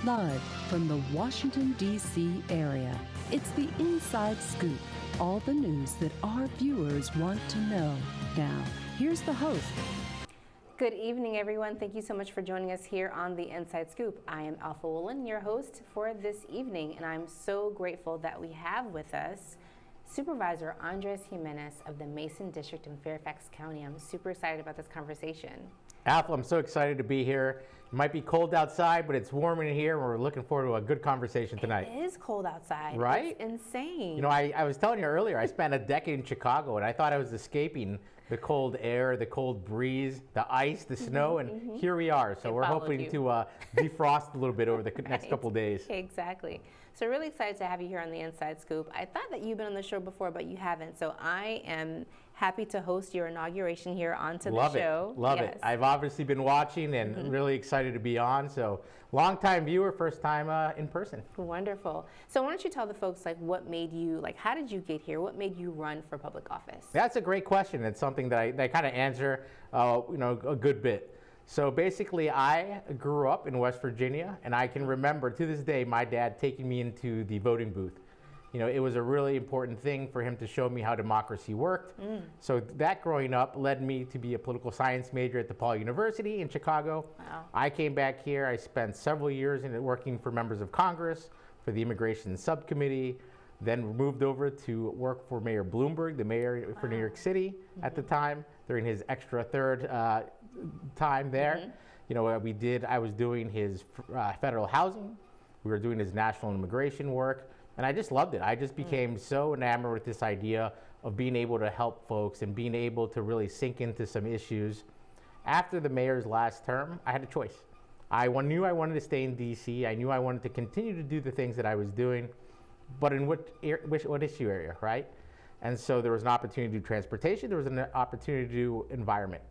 Live from the Washington, D.C. area, it's the Inside Scoop. All the news that our viewers want to know. Now, here's the host. Good evening, everyone. Thank you so much for joining us here on the Inside Scoop. I am Alpha Woolen, your host for this evening, and I'm so grateful that we have with us Supervisor Jimenez of the Mason District in Fairfax County. I'm super excited about this conversation. Alpha, I'm so excited to be here. It might be cold outside, but it's warm in here, and we're looking forward to a good conversation tonight. It is cold outside. Right? It's insane. You know, I was telling you earlier, I spent a decade in Chicago, and I thought I was escaping the cold air, the cold breeze, the ice, the snow, and here we are. So we're hoping to defrost a little bit over the next couple days. Exactly. So really excited to have you here on the Inside Scoop. I thought that you've been on the show before, but you haven't. So I am happy to host your inauguration here onto the show. Love it. I've obviously been watching and really excited to be on. So long-time viewer, first time in person. Wonderful. So why don't you tell the folks what made you, how did you get here? What made you run for public office? That's a great question. It's something that I kind of answer, a good bit. So basically, I grew up in West Virginia, and I can remember to this day my dad taking me into the voting booth. You know, it was a really important thing for him to show me how democracy worked. So that growing up led me to be a political science major at DePaul University in Chicago. Wow. I came back here. I spent several years working for members of Congress, for the Immigration Subcommittee, then moved over to work for Mayor Bloomberg, the mayor for New York City at the time, during his extra third time there. You know, I was doing his federal housing. We were doing his national immigration work. And I just loved it. I just became so enamored with this idea of being able to help folks and being able to really sink into some issues. After the mayor's last term, I had a choice. I knew I wanted to stay in D.C. I knew I wanted to continue to do the things that I was doing, but in what issue area, right? And so there was an opportunity to do transportation. There was an opportunity to do environment.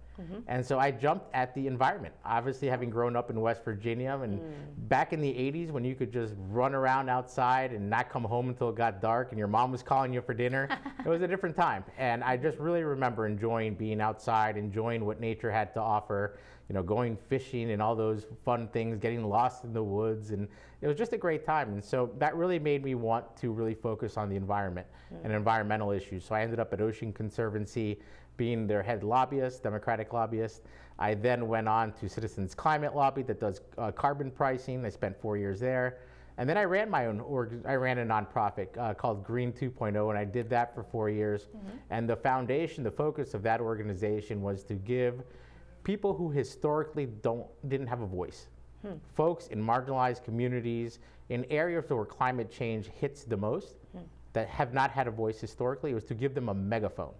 And so I jumped at the environment, obviously having grown up in West Virginia. And back in the 80s, when you could just run around outside and not come home until it got dark and your mom was calling you for dinner, it was a different time. And I just really remember enjoying being outside, enjoying what nature had to offer, you know, going fishing and all those fun things, getting lost in the woods. And it was just a great time. And so that really made me want to really focus on the environment and environmental issues. So I ended up at Ocean Conservancy, being their head lobbyist, Democratic lobbyist. I then went on to Citizens Climate Lobby that does carbon pricing. I spent 4 years there. And then I ran my own, I ran a nonprofit called Green 2.0, and I did that for 4 years. And the foundation, the focus of that organization was to give people who historically didn't have a voice, folks in marginalized communities, in areas where climate change hits the most, that have not had a voice historically, it was to give them a megaphone.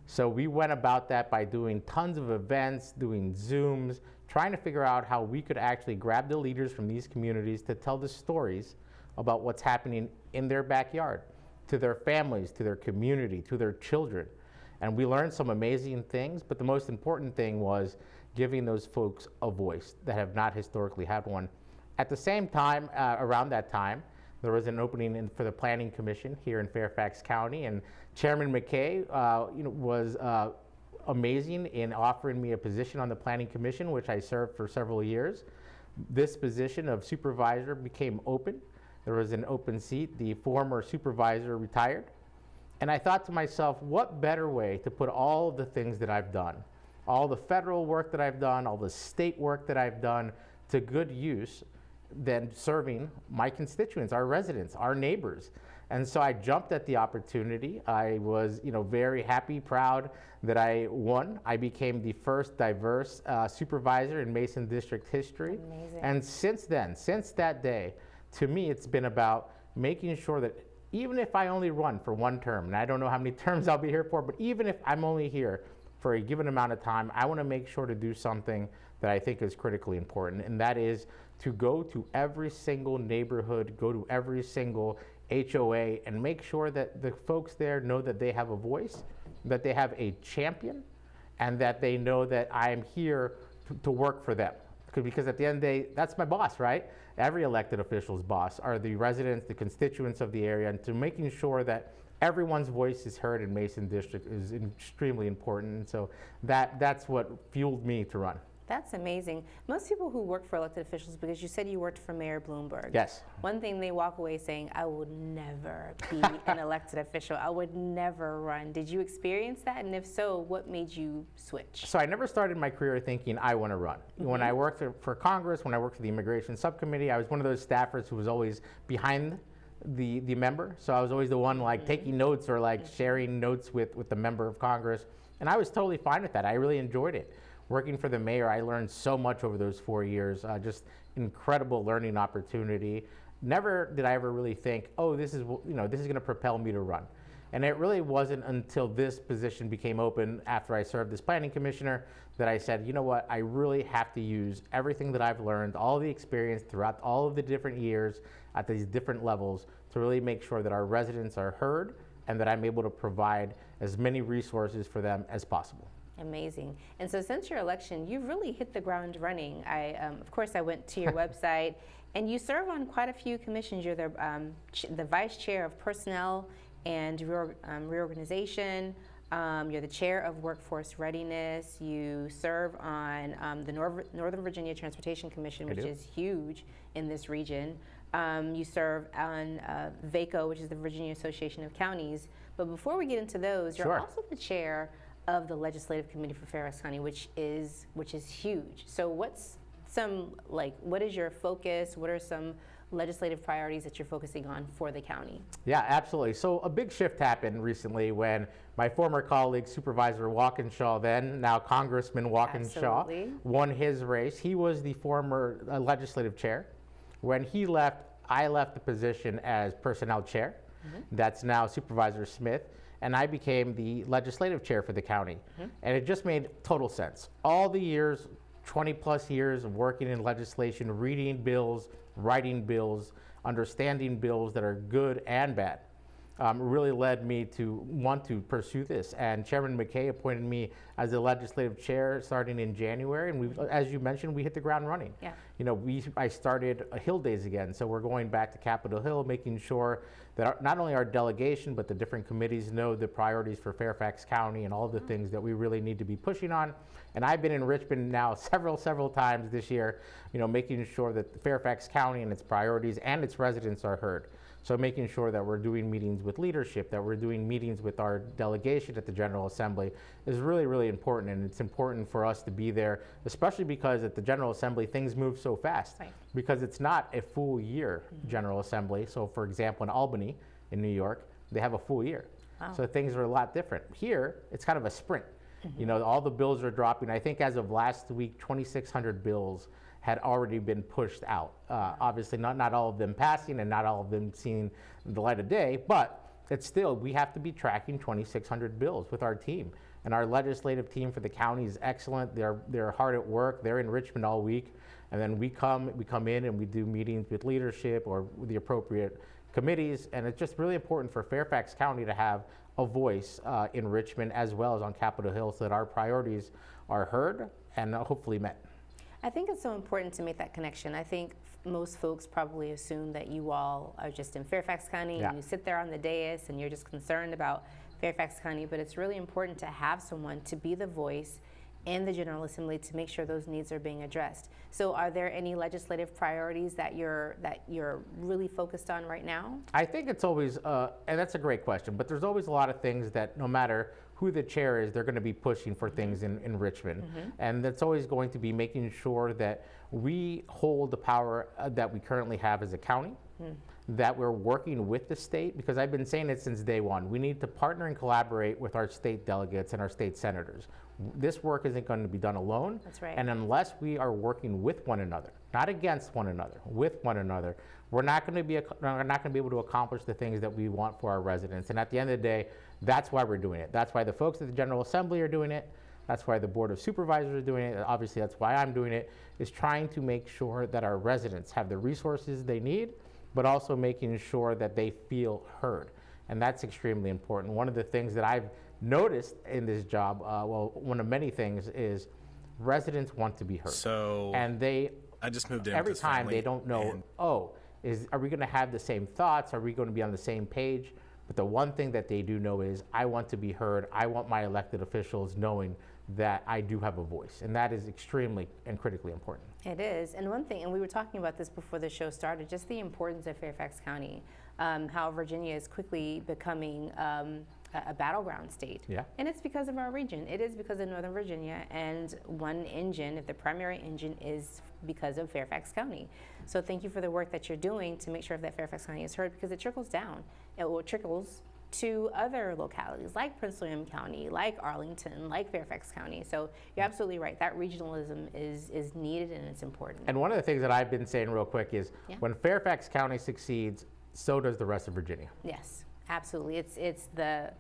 So we went about that by doing tons of events, doing Zooms, trying to figure out how we could actually grab the leaders from these communities to tell the stories about what's happening in their backyard, to their families, to their community, to their children. And we learned some amazing things, but the most important thing was giving those folks a voice that have not historically had one. At the same time, around that time, there was an opening for the Planning Commission here in Fairfax County, and Chairman McKay was amazing in offering me a position on the Planning Commission, which I served for several years. This position of supervisor became open. There was an open seat. The former supervisor retired. And I thought to myself, what better way to put all of the things that I've done, all the federal work that I've done, all the state work that I've done, to good use than serving my constituents, our residents, our neighbors. And so I jumped at the opportunity. I was, very happy, proud that I won. I became the first diverse supervisor in Mason District history. Amazing. And since then, since that day, to me, it's been about making sure that even if I only run for one term, and I don't know how many terms I'll be here for, but even if I'm only here for a given amount of time, I want to make sure to do something that I think is critically important, and that is to go to every single neighborhood, go to every single HOA, and make sure that the folks there know that they have a voice, that they have a champion, and that they know that I am here to work for them. Because at the end of the day, that's my boss, right? Every elected official's boss are the residents, the constituents of the area, and to making sure that everyone's voice is heard in Mason District is extremely important. And so that's what fueled me to run. That's amazing. Most people who work for elected officials, because you said you worked for Mayor Bloomberg. Yes. One thing they walk away saying, I would never be an elected official. I would never run. Did you experience that? And if so, what made you switch? So I never started my career thinking I want to run. When I worked for Congress, when I worked for the Immigration Subcommittee, I was one of those staffers who was always behind the member. So I was always the one like taking notes or like sharing notes with the member of Congress. And I was totally fine with that. I really enjoyed it. Working for the mayor, I learned so much over those 4 years, just incredible learning opportunity. Never did I ever really think, oh, this is going to propel me to run. And it really wasn't until this position became open after I served as planning commissioner that I said, you know what, I really have to use everything that I've learned, all the experience throughout all of the different years at these different levels to really make sure that our residents are heard and that I'm able to provide as many resources for them as possible. Amazing. And so since your election, you've really hit the ground running. Of course, I went to your website, and you serve on quite a few commissions. You're the vice chair of personnel and reorganization. You're the chair of workforce readiness. You serve on the Northern Virginia Transportation Commission, which is huge in this region. You serve on VACO, which is the Virginia Association of Counties. But before we get into those, you're also the chair of the Legislative Committee for Fairfax County, which is huge. So what is your focus? What are some legislative priorities that you're focusing on for the county? Yeah, absolutely. So a big shift happened recently when my former colleague, Supervisor Walkinshaw, then now Congressman Walkinshaw, won his race. He was the former legislative chair. When he left, I left the position as personnel chair. That's now Supervisor Smith. And I became the legislative chair for the county. And it just made total sense. All the years, 20 plus years of working in legislation, reading bills, writing bills, understanding bills that are good and bad, really led me to want to pursue this. And Chairman McKay appointed me as the legislative chair starting in January. And as you mentioned, we hit the ground running. Yeah. I started Hill Days again. So we're going back to Capitol Hill, making sure that not only our delegation, but the different committees know the priorities for Fairfax County and all the things that we really need to be pushing on. And I've been in Richmond now several times this year, making sure that Fairfax County and its priorities and its residents are heard. So making sure that we're doing meetings with leadership, that we're doing meetings with our delegation at the General Assembly is really, really important. And it's important for us to be there, especially because at the General Assembly, things move so fast. Right. Because it's not a full year General Assembly. So for example, in Albany, in New York, they have a full year. Wow. So things are a lot different. Here, it's kind of a sprint. All the bills are dropping. I think as of last week, 2,600 bills had already been pushed out. Obviously, not all of them passing and not all of them seeing the light of day, but it's still, we have to be tracking 2,600 bills with our team. And our legislative team for the county is excellent. They're hard at work. They're in Richmond all week. And then we come in and we do meetings with leadership or with the appropriate committees. And it's just really important for Fairfax County to have a voice in Richmond as well as on Capitol Hill so that our priorities are heard and hopefully met. I think it's so important to make that connection. I think most folks probably assume that you all are just in Fairfax County and you sit there on the dais and you're just concerned about Fairfax County, but it's really important to have someone to be the voice in the General Assembly to make sure those needs are being addressed. So are there any legislative priorities that you're really focused on right now? I think it's always, and that's a great question, but there's always a lot of things that no matter who the chair is, they're going to be pushing for things in Richmond. And that's always going to be making sure that we hold the power that we currently have as a county, that we're working with the state, because I've been saying it since day one. We need to partner and collaborate with our state delegates and our state senators. This work isn't going to be done alone. That's right. And unless we are working with one another, not against one another, with one another, we're not going to be able to accomplish the things that we want for our residents. And at the end of the day, that's why we're doing it. That's why the folks at the General Assembly are doing it. That's why the Board of Supervisors are doing it. Obviously, that's why I'm doing it, is trying to make sure that our residents have the resources they need, but also making sure that they feel heard. And that's extremely important. One of the things that I've noticed in this job, one of many things, is residents want to be heard. So, and I just moved in every with this time family, they don't know, are we going to have the same thoughts? Are we going to be on the same page? But the one thing that they do know is, I want to be heard. I want my elected officials knowing that I do have a voice, and that is extremely and critically important. It is, and one thing, and we were talking about this before the show started, just the importance of Fairfax County, how Virginia is quickly becoming a battleground state. Yeah. And it's because of our region. It is because of Northern Virginia, and one engine, if the primary engine, is because of Fairfax County. So thank you for the work that you're doing to make sure that Fairfax County is heard, because it trickles down. It will trickles to other localities like Prince William County, like Arlington, like Fairfax County. So you're absolutely right. That regionalism is needed, and it's important. And one of the things that I've been saying real quick is when Fairfax County succeeds, so does the rest of Virginia. Yes, absolutely. It's the,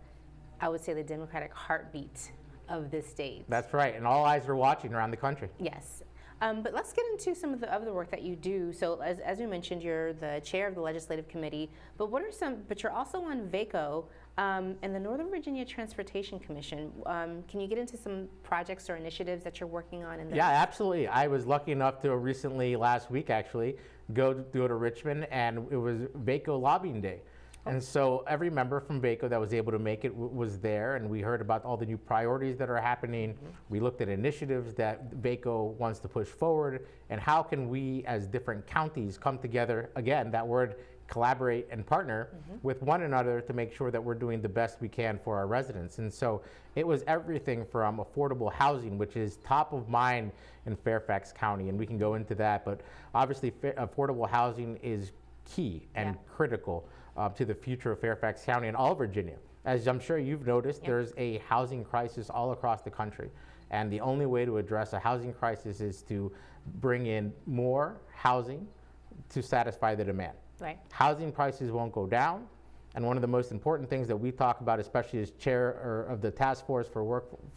I would say, the democratic heartbeat of this state. That's right, and all eyes are watching around the country. Yes. But let's get into some of the other work that you do. So as we mentioned, you're the chair of the legislative committee, but but you're also on VACO and the Northern Virginia Transportation Commission. Can you get into some projects or initiatives that you're working on in there? Yeah, absolutely. I was lucky enough to recently, last week actually, go to Richmond, and it was VACO lobbying day. And so every member from VACO that was able to make it was there, and we heard about all the new priorities that are happening. We looked at initiatives that VACO wants to push forward, and how can we as different counties come together, again, that word, collaborate and partner with one another to make sure that we're doing the best we can for our residents. And so it was everything from affordable housing, which is top of mind in Fairfax County, and we can go into that, but obviously affordable housing is key and critical to the future of Fairfax County and all of Virginia. As I'm sure you've noticed, there's a housing crisis all across the country. And the only way to address a housing crisis is to bring in more housing to satisfy the demand. Right. Housing prices won't go down. And one of the most important things that we talk about, especially as chair of the task force for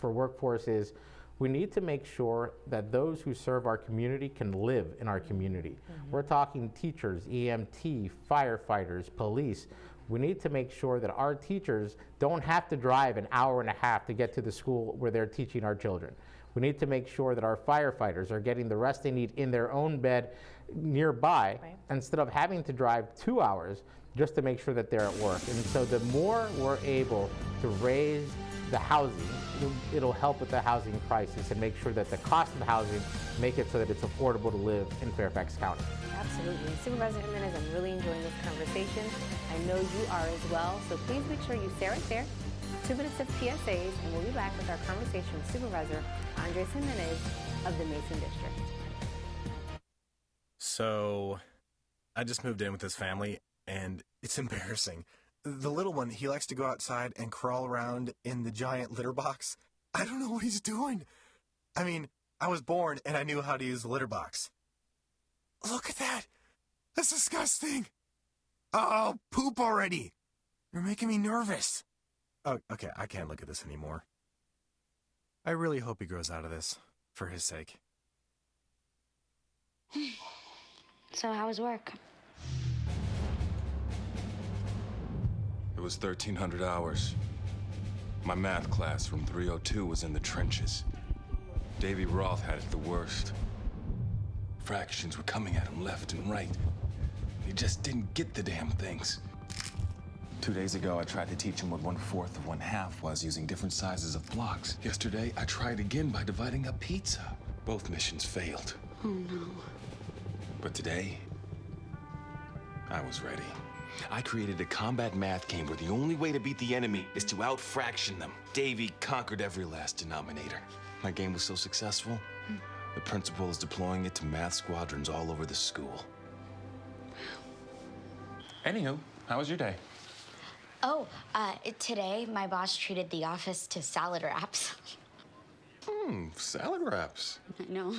workforce, is we need to make sure that those who serve our community can live in our community. We're talking teachers, EMT, firefighters, police. We need to make sure that our teachers don't have to drive an hour and a half to get to the school where they're teaching our children. We need to make sure that our firefighters are getting the rest they need in their own bed nearby, instead of having to drive 2 hours just to make sure that they're at work. And so the more we're able to raise the housing, it'll help with the housing crisis and make sure that the cost of housing make it so that it's affordable to live in Fairfax County. Absolutely. Supervisor Jimenez, I'm really enjoying this conversation. I know you are as well, so please make sure you stay right there. 2 minutes of PSAs, and we'll be back with our conversation with Supervisor Andres Jimenez of the Mason District. So, I just moved in with this family, and it's embarrassing. The little one, he likes to go outside and crawl around in the giant litter box. I don't know what he's doing. I mean, I was born and I knew how to use the litter box. Look at that. That's disgusting. Oh, poop already. You're making me nervous. Oh, okay, I can't look at this anymore. I really hope he grows out of this, for his sake. So how was work? It was 1,300 hours. My math class from 302 was in the trenches. Davy Roth had it the worst. Fractions were coming at him left and right. He just didn't get the damn things. 2 days ago, I tried to teach him what 1/4 of 1/2 was using different sizes of blocks. Yesterday, I tried again by dividing a pizza. Both missions failed. Oh, no. But today, I was ready. I created a combat math game where the only way to beat the enemy is to out-fraction them. Davy conquered every last denominator. My game was so successful, the principal is deploying it to math squadrons all over the school. Anywho, how was your day? Oh, today my boss treated the office to salad wraps. Salad wraps. I know.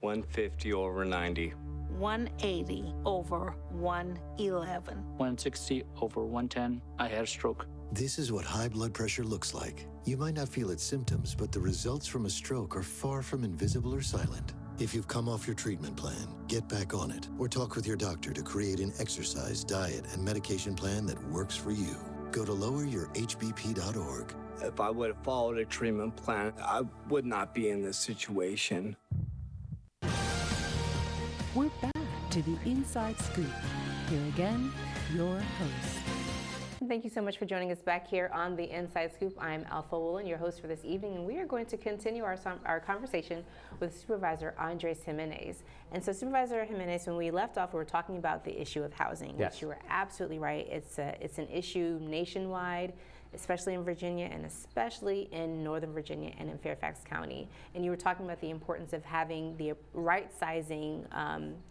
150 over 90. 180 over 111. 160 over 110. I had a stroke. This is what high blood pressure looks like. You might not feel its symptoms, but the results from a stroke are far from invisible or silent. If you've come off your treatment plan, get back on it, or talk with your doctor to create an exercise, diet, and medication plan that works for you. Go to loweryourhbp.org. If I would have followed a treatment plan, I would not be in this situation. We're back to the Inside Scoop. Here again, your host. thank you so much for joining us back here on the Inside Scoop. I'm Alpha Woolen, your host for this evening, and we are going to continue our conversation with Supervisor Andres Jimenez. And so, Supervisor Jimenez, when we left off, we were talking about the issue of housing, Yes. which you were absolutely right. It's an issue nationwide, especially in Virginia and especially in Northern Virginia and in Fairfax County. And you were talking about the importance of having the right sizing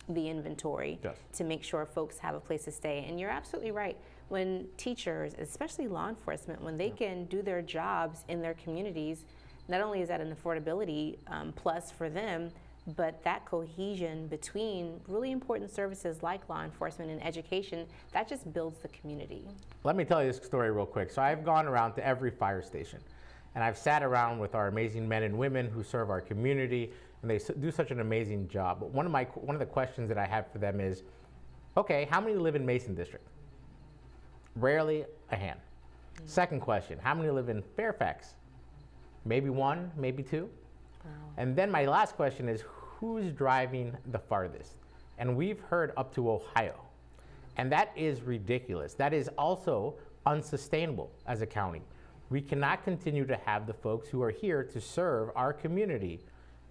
the inventory Yes. to make sure folks have a place to stay. And you're absolutely right. When teachers, especially law enforcement, when they can do their jobs in their communities, not only is that an affordability plus for them, but that cohesion between really important services like law enforcement and education, that just builds the community. Let me tell you this story real quick. So I've gone around to every fire station, and I've sat around with our amazing men and women who serve our community, and they do such an amazing job. But one of the questions that I have for them is, okay, how many live in Mason District? Rarely a hand. Second question, how many live in Fairfax? Maybe one, maybe two. Wow. And then my last question is, who's driving the farthest? And we've heard up to Ohio. And that is ridiculous. That is also unsustainable as a county. We cannot continue to have the folks who are here to serve our community,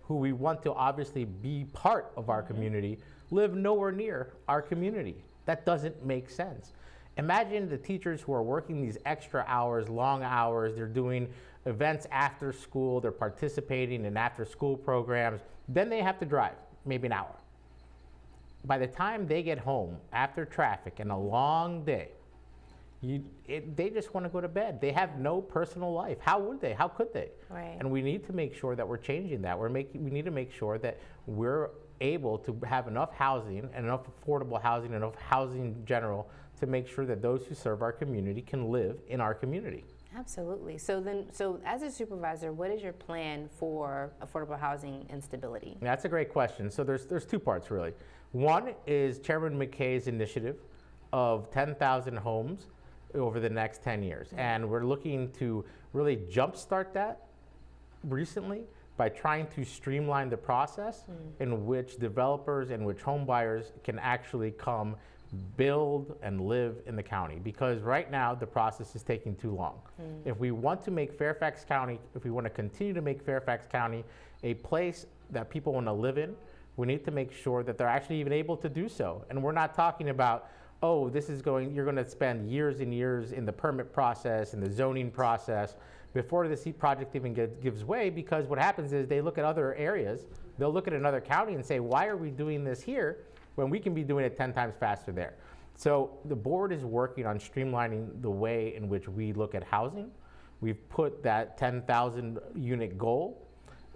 who we want to obviously be part of our community, live nowhere near our community. That doesn't make sense. Imagine the teachers who are working these extra hours, long hours, they're doing events after school, they're participating in after school programs, then they have to drive maybe an hour. By the time they get home after traffic and a long day, they just want to go to bed. They have no personal life. How would they? How could they? Right. And we need to make sure that we're changing that. We need to make sure that we're able to have enough housing and enough affordable housing, enough housing in general, to make sure that those who serve our community can live in our community. Absolutely. So as a supervisor, what is your plan for affordable housing and stability? That's a great question. So there's two parts really. One is Chairman McKay's initiative of 10,000 homes over the next 10 years. And we're looking to really jumpstart that recently by trying to streamline the process in which developers and which home buyers can actually come build and live in the county, because right now the process is taking too long. If we want to make Fairfax County, if we want to continue to make Fairfax County a place that people want to live in, we need to make sure that they're actually even able to do so. And we're not talking about, oh, you're going to spend years and years in the permit process and the zoning process before this project even gives way, because what happens is they look at other areas, they'll look at another county and say, why are we doing this here when we can be doing it 10 times faster there? So the board is working on streamlining the way in which we look at housing. We've put that 10,000 unit goal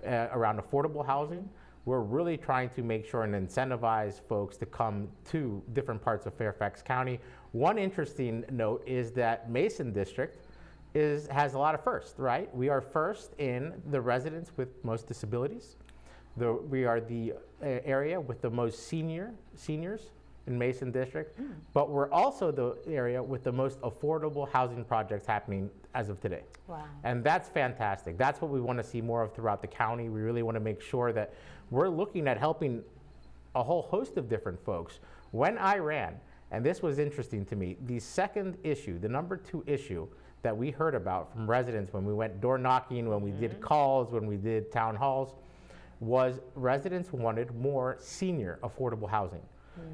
around affordable housing. We're really trying to make sure and incentivize folks to come to different parts of Fairfax County. One interesting note is that Mason District has a lot of firsts, right? We are first in the residents with most disabilities. We are the area with the most seniors in Mason District, but we're also the area with the most affordable housing projects happening as of today. Wow. And that's fantastic. That's what we want to see more of throughout the county. We really want to make sure that we're looking at helping a whole host of different folks. When I ran, and this was interesting to me, the second issue, the number 2 issue that we heard about from residents when we went door knocking, when we did calls, when we did town halls, was residents wanted more senior affordable housing.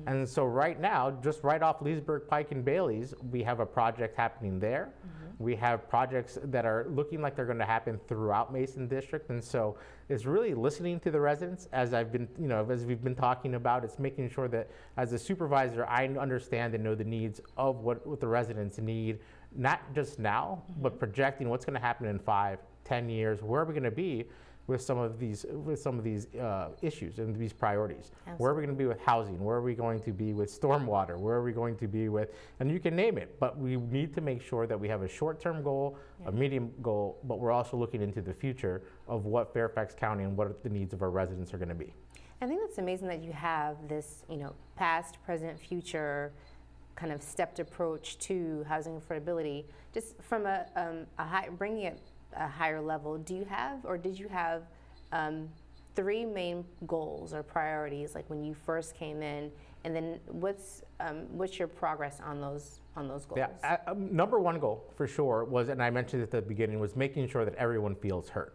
And so right now, just right off Leesburg Pike and Bailey's, we have a project happening there. We have projects that are looking like they're going to happen throughout Mason District. And so it's really listening to the residents, as we've been talking about. It's making sure that as a supervisor, I understand and know the needs of what the residents need, not just now, but projecting what's going to happen in 5, 10 years. Where are we going to be with some of these issues and these priorities? Absolutely. Where are we going to be with housing? Where are we going to be with stormwater? Where are we going to be with, and you can name it, but we need to make sure that we have a short-term goal, a medium goal, but we're also looking into the future of what Fairfax County and what the needs of our residents are going to be. I think that's amazing that you have this, past, present, future kind of stepped approach to housing affordability. Just from bringing it a higher level, did you have 3 main goals or priorities, like when you first came in And then what's your progress on those goals? Yeah, number one goal for sure was, and I mentioned at the beginning, was making sure that everyone feels heard.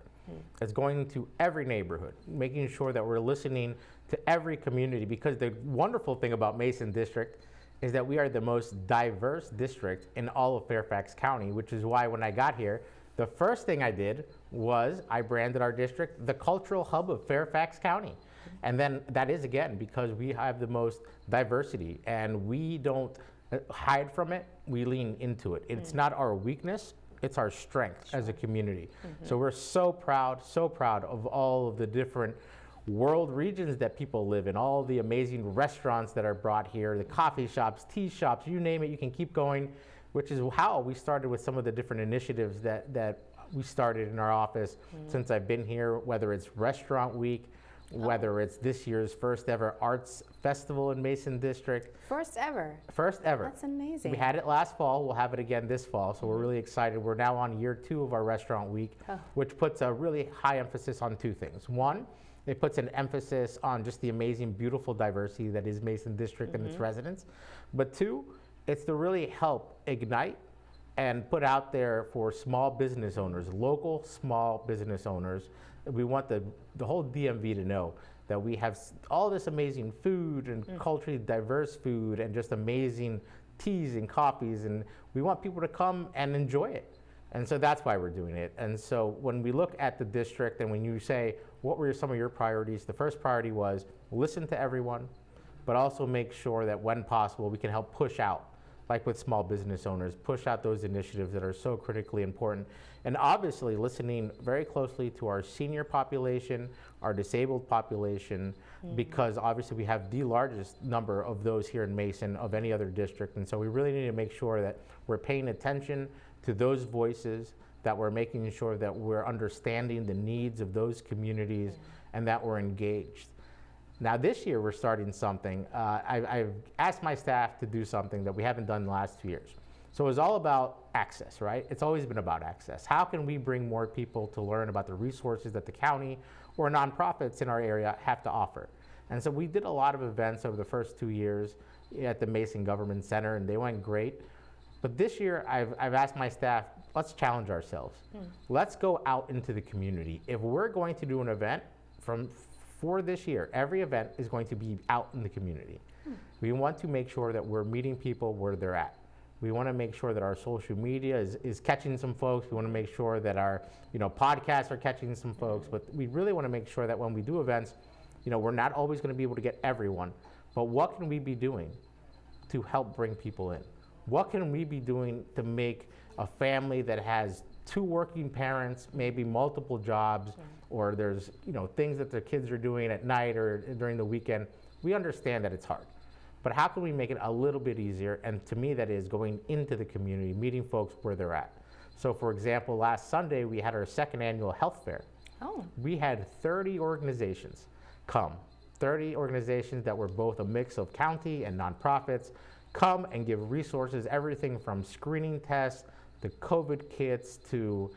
It's going to every neighborhood, making sure that we're listening to every community, because the wonderful thing about Mason District is that we are the most diverse district in all of Fairfax County, which is why when I got here, the first thing I did was I branded our district the cultural hub of Fairfax County. And then that is, again, because we have the most diversity and we don't hide from it, we lean into it. It's not our weakness, it's our strength as a community. So we're so proud of all of the different world regions that people live in, all the amazing restaurants that are brought here, the coffee shops, tea shops, you name it, you can keep going, which is how we started with some of the different initiatives that we started in our office since I've been here, whether it's Restaurant Week, whether it's this year's first ever arts festival in Mason District. First ever? First ever. That's amazing. We had it last fall, we'll have it again this fall, so we're really excited. We're now on year 2 of our Restaurant Week, which puts a really high emphasis on 2 things. One, it puts an emphasis on just the amazing, beautiful diversity that is Mason District and its residents. But 2, it's to really help ignite and put out there for small business owners, local small business owners. We want the whole DMV to know that we have all this amazing food and culturally diverse food and just amazing teas and coffees, and we want people to come and enjoy it. And so that's why we're doing it. And so when we look at the district and when you say, what were some of your priorities? The first priority was listen to everyone, but also make sure that when possible, we can help push out, like with small business owners, push out those initiatives that are so critically important. And obviously listening very closely to our senior population, our disabled population, because obviously we have the largest number of those here in Mason of any other district. And so we really need to make sure that we're paying attention to those voices, that we're making sure that we're understanding the needs of those communities and that we're engaged. Now this year we're starting something. I've asked my staff to do something that we haven't done in the last 2 years. So it's all about access, right? It's always been about access. How can we bring more people to learn about the resources that the county or nonprofits in our area have to offer? And so we did a lot of events over the first 2 years at the Mason Government Center, and they went great. But this year, I've asked my staff, let's challenge ourselves. Let's go out into the community. If we're going to do an event for this year, every event is going to be out in the community. We want to make sure that we're meeting people where they're at. We want to make sure that our social media is catching some folks. We want to make sure that our podcasts are catching some folks. But we really want to make sure that when we do events, we're not always going to be able to get everyone. But what can we be doing to help bring people in? What can we be doing to make a family that has 2 working parents, maybe multiple jobs, or there's things that their kids are doing at night or during the weekend? We understand that it's hard, but how can we make it a little bit easier? And to me, that is going into the community, meeting folks where they're at. So for example, last Sunday, we had our 2nd annual health fair. We had 30 organizations come, 30 organizations that were both a mix of county and nonprofits, come and give resources, everything from screening tests to COVID kits to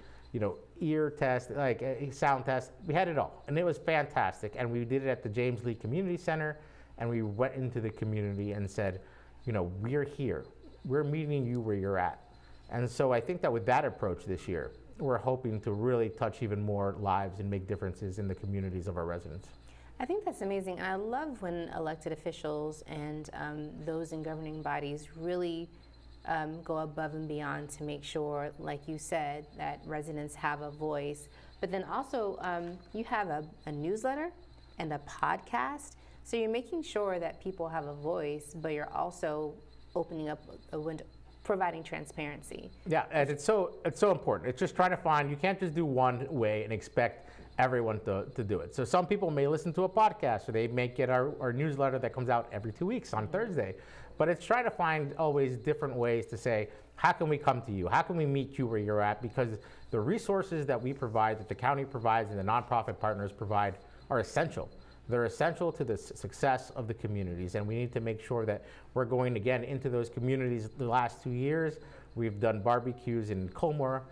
ear tests, like sound tests. We had it all, and it was fantastic. And we did it at the James Lee Community Center, and we went into the community and said, we're here. We're meeting you where you're at. And so I think that with that approach this year, we're hoping to really touch even more lives and make differences in the communities of our residents. I think that's amazing. I love when elected officials and those in governing bodies really go above and beyond to make sure, like you said, that residents have a voice. But then also, you have a newsletter and a podcast. So you're making sure that people have a voice, but you're also opening up a window, providing transparency. Yeah, and it's so important. It's just trying to find, you can't just do one way and expect everyone to do it. So some people may listen to a podcast, or they may get our newsletter that comes out every 2 weeks on Thursday. But it's trying to find always different ways to say, how can we come to you? How can we meet you where you're at? Because the resources that we provide, that the county provides and the nonprofit partners provide, are essential. They're essential to the success of the communities, and we need to make sure that we're going again into those communities. The last 2 years, we've done barbecues in Colmore,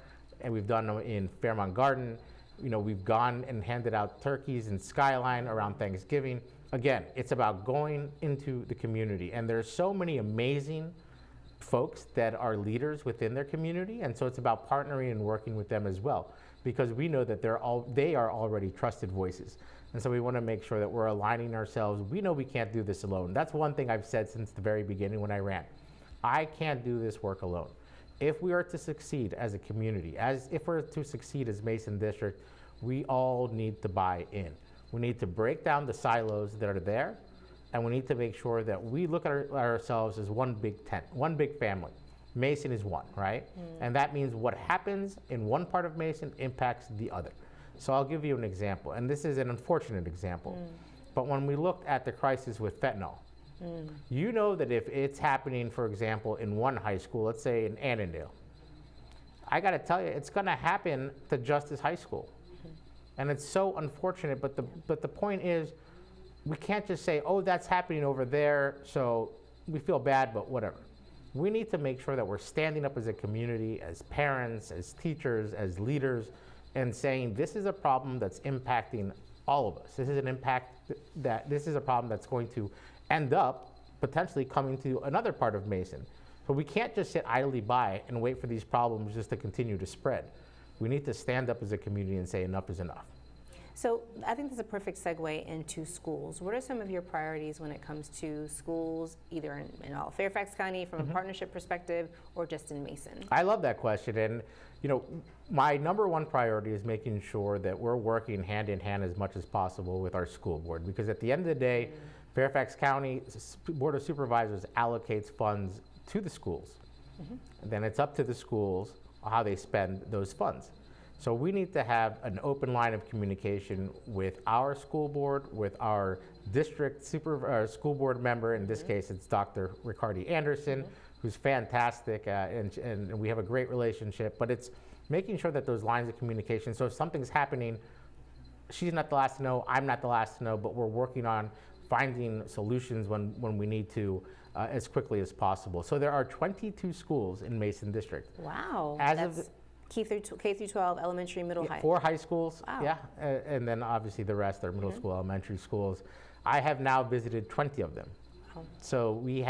and we've done them in Fairmont Garden. we've gone and handed out turkeys and Skyline around Thanksgiving. Again, it's about going into the community. And there's so many amazing folks that are leaders within their community. And so it's about partnering and working with them as well, because we know that they are already trusted voices. And so we want to make sure that we're aligning ourselves. We know we can't do this alone. That's one thing I've said since the very beginning when I ran. I can't do this work alone. If we are to succeed as a community, if we're to succeed as Mason District, we all need to buy in. We need to break down the silos that are there, and we need to make sure that we look at ourselves as one big tent, one big family. Mason is one, right? And that means what happens in one part of Mason impacts the other. So I'll give you an example, and this is an unfortunate example, but when we looked at the crisis with fentanyl, you know that if it's happening, for example, in one high school, let's say in Annandale, I gotta tell you, it's gonna happen to Justice High School. And it's so unfortunate, but the point is, we can't just say, oh, that's happening over there, so we feel bad, but whatever. We need to make sure that we're standing up as a community, as parents, as teachers, as leaders, and saying this is a problem that's impacting all of us. This is a problem that's going to end up potentially coming to another part of Mason. But we can't just sit idly by and wait for these problems just to continue to spread. We need to stand up as a community and say enough is enough. So I think that's a perfect segue into schools. What are some of your priorities when it comes to schools, either in all Fairfax County from a partnership perspective or just in Mason? I love that question. And my number one priority is making sure that we're working hand in hand as much as possible with our school board, because at the end of the day, Fairfax County Board of Supervisors allocates funds to the schools. And then it's up to the schools how they spend those funds. So we need to have an open line of communication with our school board, with our district school board member. In this case, it's Dr. Riccardi Anderson, who's fantastic, and we have a great relationship. But it's making sure that those lines of communication, so if something's happening, she's not the last to know, I'm not the last to know, but we're working on finding solutions when we need to as quickly as possible. So there are 22 schools in Mason District. Wow. That's K through 12, elementary, middle, high. 4 high schools, wow. Yeah, and then obviously the rest are middle school, elementary schools. I have now visited 20 of them. Wow. So we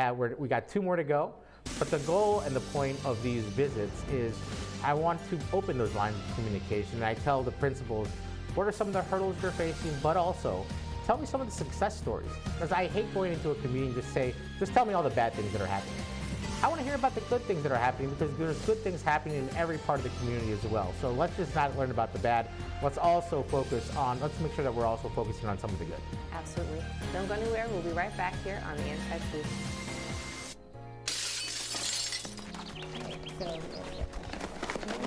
got 2 more to go, but the goal and the point of these visits is I want to open those lines of communication. And I tell the principals, what are some of the hurdles you're facing, but also tell me some of the success stories. Because I hate going into a community and just tell me all the bad things that are happening. I want to hear about the good things that are happening, because there's good things happening in every part of the community as well. So let's just not learn about the bad. Let's make sure that we're also focusing on some of the good. Absolutely. Don't go anywhere. We'll be right back here on the Inside Scoop.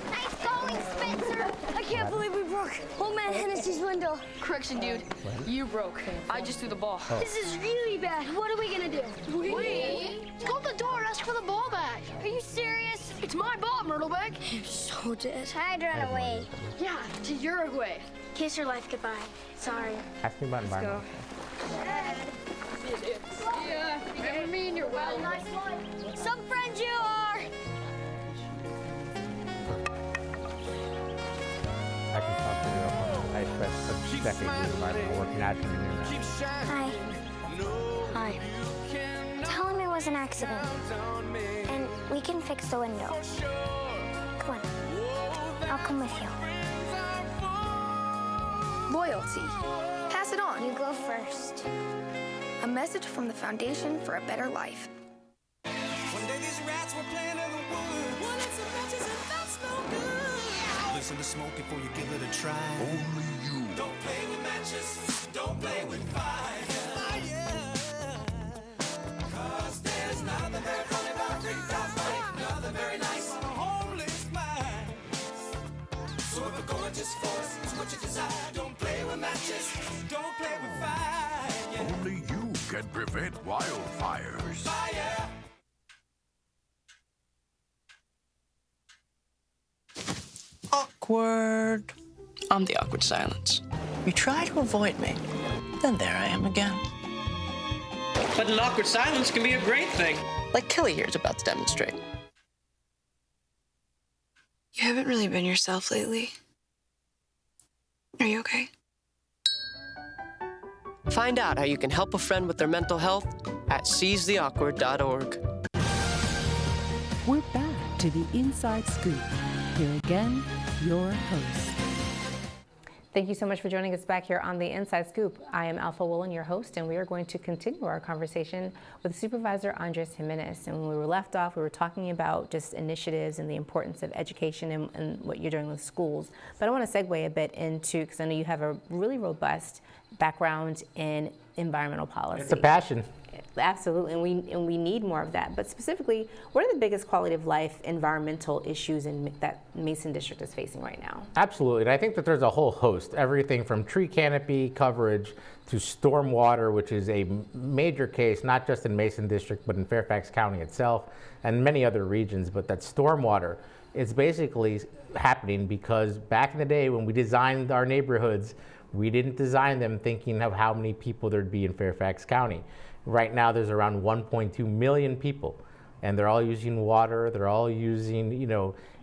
Nice going, Spencer! I can't believe we broke old man Hennessy's window. Correction, dude. You broke. I just threw the ball. Oh. This is really bad. What are we gonna do? We? Go to the door, ask for the ball back. Are you serious? It's my ball, Myrtlebeck. You're so dead. I'd run away. Yeah, to Uruguay. Kiss your life goodbye. Sorry. Ask me about environment. Yeah, remember me and your well. Nice one. Some friends you are. I can talk to you. I spent such decades in environmental work nationally here now. Hi. Hi. Tell him it was an accident, and we can fix the window. Come on. I'll come with you. Loyalty. Pass it on. You go first. A message from the Foundation for a Better Life. One day these rats were playing in the woods. Well, it's a matches and that's no good. Listen to smoke before you give it a try. Only you. Don't play with matches. Don't play with fire. Cause there's nothing very funny about nothing very nice on a homeless mind. So if a gorgeous force is what you desire, don't play with matches. Don't play with fire. Only you can prevent wildfires. Fire. Awkward. I'm the awkward silence. You try to avoid me, then there I am again. But an awkward silence can be a great thing. Like Kelly here is about to demonstrate. You haven't really been yourself lately. Are you okay? Find out how you can help a friend with their mental health at seizetheawkward.org. We're back to the Inside Scoop. Here again, your host. Thank you so much for joining us back here on the Inside Scoop. I am Alpha Woolen, your host, and we are going to continue our conversation with Supervisor Andres Jimenez. And when we were left off, we were talking about just initiatives and the importance of education and what you're doing with schools. But I want to segue a bit into, because I know you have a really robust background in environmental policy. It's a passion. Absolutely, and we need more of that. But specifically, what are the biggest quality of life environmental issues that Mason District is facing right now? Absolutely, and I think that there's a whole host, everything from tree canopy coverage to stormwater, which is a major case, not just in Mason District, but in Fairfax County itself and many other regions. But that stormwater is basically happening because back in the day when we designed our neighborhoods, we didn't design them thinking of how many people there'd be in Fairfax County. Right now, there's around 1.2 million people, and they're all using water. They're all using,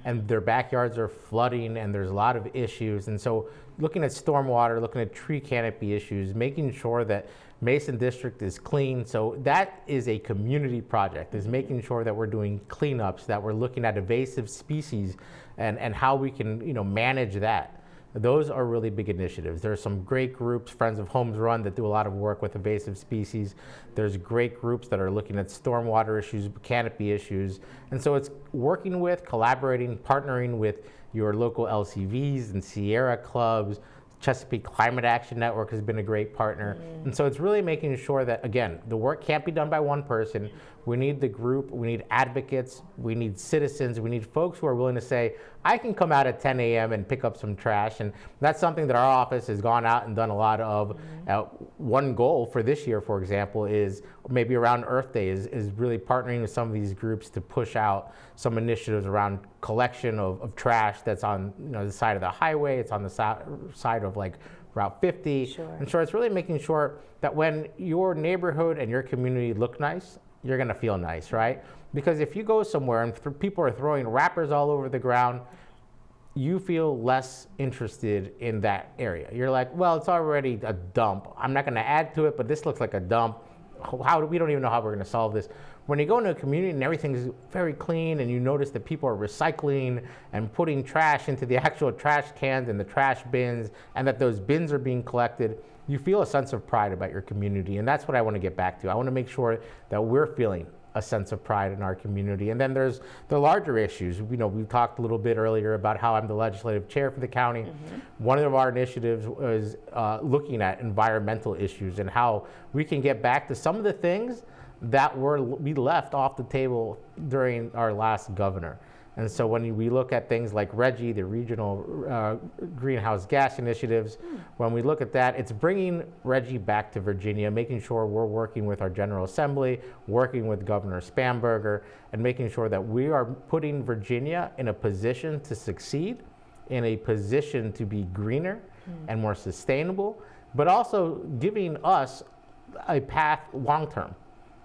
and their backyards are flooding, and there's a lot of issues. And so looking at stormwater, looking at tree canopy issues, making sure that Mason District is clean. So that is a community project, is making sure that we're doing cleanups, that we're looking at invasive species and how we can, manage that. Those are really big initiatives. There's some great groups, Friends of Homes Run, that do a lot of work with invasive species. There's great groups that are looking at stormwater issues, canopy issues. And so it's working with, collaborating, partnering with your local LCVs and Sierra clubs. Chesapeake Climate Action Network has been a great partner. And so it's really making sure that, again, the work can't be done by one person. We need the group, we need advocates, we need citizens, we need folks who are willing to say, I can come out at 10 a.m. and pick up some trash. And that's something that our office has gone out and done a lot of. One goal for this year, for example, is maybe around Earth Day is really partnering with some of these groups to push out some initiatives around collection of trash that's on the side of the highway, it's on the side of like Route 50. Sure. And so it's really making sure that when your neighborhood and your community look nice, you're gonna feel nice, right? Because if you go somewhere and people are throwing wrappers all over the ground, you feel less interested in that area. You're like, well, it's already a dump. I'm not gonna add to it, but this looks like a dump. We don't even know how we're gonna solve this. When you go into a community and everything's very clean and you notice that people are recycling and putting trash into the actual trash cans and the trash bins and that those bins are being collected, you feel a sense of pride about your community. And that's what I want to get back to. I want to make sure that we're feeling a sense of pride in our community. And then there's the larger issues. We talked a little bit earlier about how I'm the legislative chair for the county. One of our initiatives is looking at environmental issues and how we can get back to some of the things that we left off the table during our last governor. And so when we look at things like RGGI, the regional greenhouse gas initiatives, when we look at that, it's bringing RGGI back to Virginia, making sure we're working with our General Assembly, working with Governor Spamberger, and making sure that we are putting Virginia in a position to succeed, in a position to be greener and more sustainable, but also giving us a path long-term.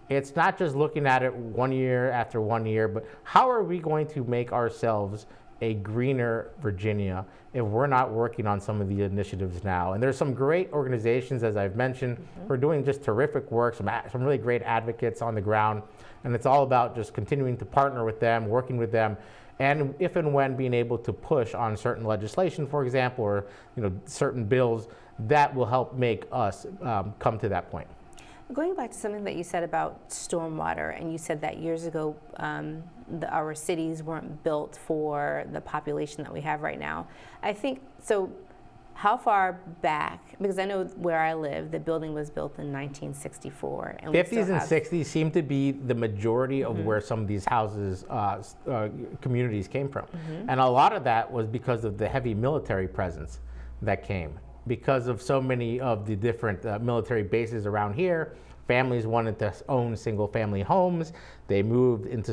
It's not just looking at it 1 year after 1 year, but how are we going to make ourselves a greener Virginia if we're not working on some of the initiatives now? And there's some great organizations, as I've mentioned, who are doing just terrific work, some really great advocates on the ground. And it's all about just continuing to partner with them, working with them, and if and when being able to push on certain legislation, for example, or certain bills that will help make us come to that point. Going back to something that you said about stormwater, and you said that years ago our cities weren't built for the population that we have right now. I think, so how far back, because I know where I live, the building was built in 1964. And 50s and 60s seem to be the majority of where some of these houses, communities came from. And a lot of that was because of the heavy military presence that came. Because of so many of the different military bases around here, families wanted to own single-family homes. They moved into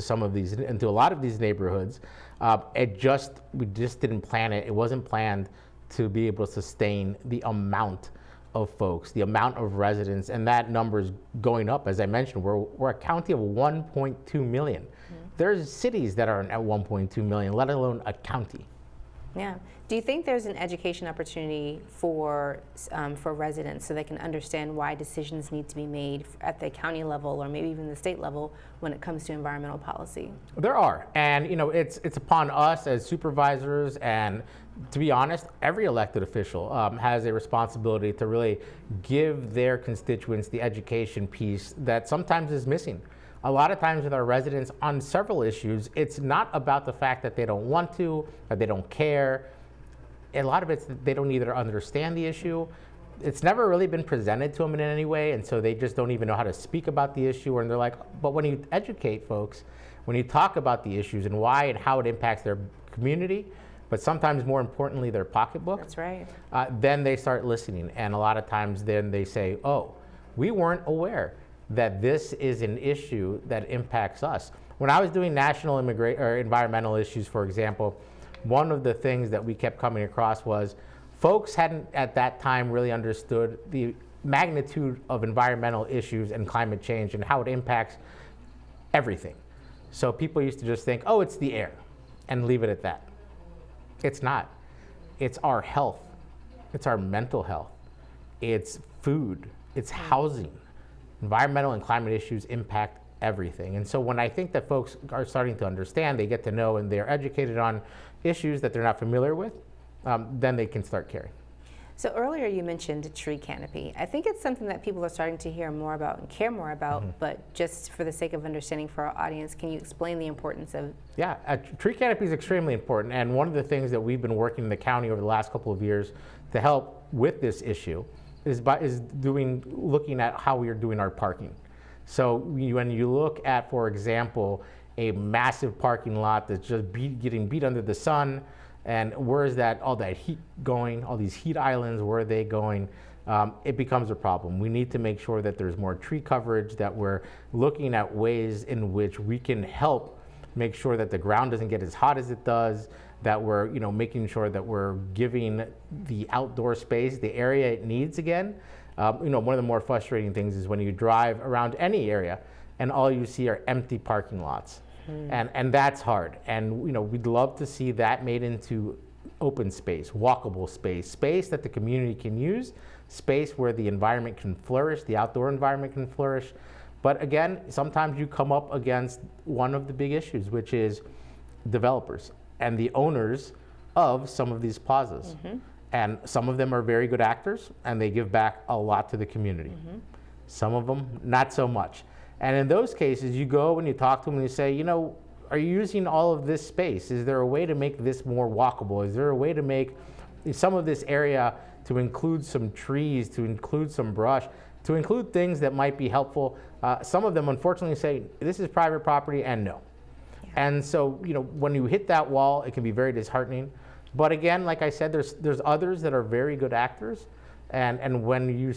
into a lot of these neighborhoods. We just didn't plan it. It wasn't planned to be able to sustain the amount of folks, the amount of residents, and that number is going up. As I mentioned, we're a county of 1.2 million. There's cities that are at 1.2 million, let alone a county. Yeah. Do you think there's an education opportunity for residents so they can understand why decisions need to be made at the county level or maybe even the state level when it comes to environmental policy? There are, and it's upon us as supervisors, and to be honest, every elected official has a responsibility to really give their constituents the education piece that sometimes is missing. A lot of times with our residents on several issues, it's not about the fact that they don't want to, or they don't care. A lot of it's that they don't either understand the issue. It's never really been presented to them in any way, and so they just don't even know how to speak about the issue. And they're like, but when you educate folks, when you talk about the issues and why and how it impacts their community, but sometimes more importantly, their pocketbook. That's right. Then they start listening, and a lot of times then they say, oh, we weren't aware that this is an issue that impacts us. When I was doing national environmental issues, for example, one of the things that we kept coming across was folks hadn't at that time really understood the magnitude of environmental issues and climate change and how it impacts everything. So people used to just think, oh, it's the air, and leave it at that. It's not. It's our health. It's our mental health. It's food. It's housing. Environmental and climate issues impact everything. And so when I think that folks are starting to understand, they get to know, and they're educated on issues that they're not familiar with, then they can start caring. So earlier you mentioned tree canopy. I think it's something that people are starting to hear more about and care more about, but just for the sake of understanding for our audience, can you explain the importance of? Yeah, tree canopy is extremely important, and one of the things that we've been working in the county over the last couple of years to help with this issue is looking at how we are doing our parking. So when you look at, for example, a massive parking lot that's just getting beat under the sun, and where is all that heat going, all these heat islands, where are they going? It becomes a problem. We need to make sure that there's more tree coverage, that we're looking at ways in which we can help make sure that the ground doesn't get as hot as it does, that we're making sure that we're giving the outdoor space the area it needs again. One of the more frustrating things is when you drive around any area and all you see are empty parking lots. And that's hard. And we'd love to see that made into open space, walkable space, space that the community can use, space where the environment can flourish, the outdoor environment can flourish. But again, sometimes you come up against one of the big issues, which is developers and the owners of some of these plazas. And some of them are very good actors, and they give back a lot to the community. Some of them, not so much. And in those cases, you go and you talk to them and you say, are you using all of this space? Is there a way to make this more walkable? Is there a way to make some of this area to include some trees, to include some brush, to include things that might be helpful? Some of them, unfortunately, say, this is private property, and no. And so, when you hit that wall, it can be very disheartening. But again, like I said, there's others that are very good actors. And when you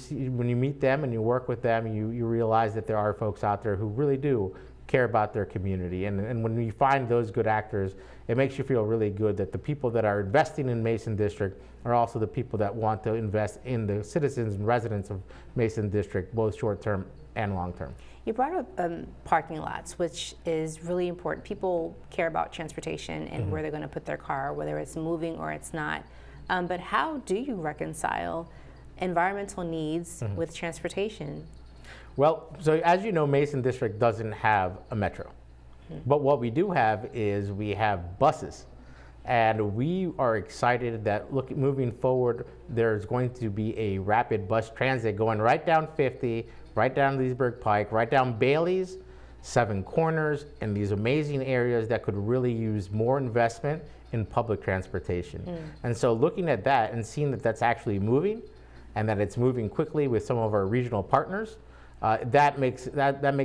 meet them and you work with them, you realize that there are folks out there who really do care about their community. And when you find those good actors, it makes you feel really good that the people that are investing in Mason District are also the people that want to invest in the citizens and residents of Mason District, both short-term and long-term. You brought up parking lots, which is really important. People care about transportation and where they're going to put their car, whether it's moving or it's not. But how do you reconcile environmental needs with transportation? Well, so as you know, Mason District doesn't have a metro. But what we do have is we have buses. And we are excited that moving forward, there's going to be a rapid bus transit going right down 50, right down Leesburg Pike, right down Bailey's, Seven Corners, and these amazing areas that could really use more investment in public transportation. And so looking at that and seeing that that's actually moving, and that it's moving quickly with some of our regional partners, that makes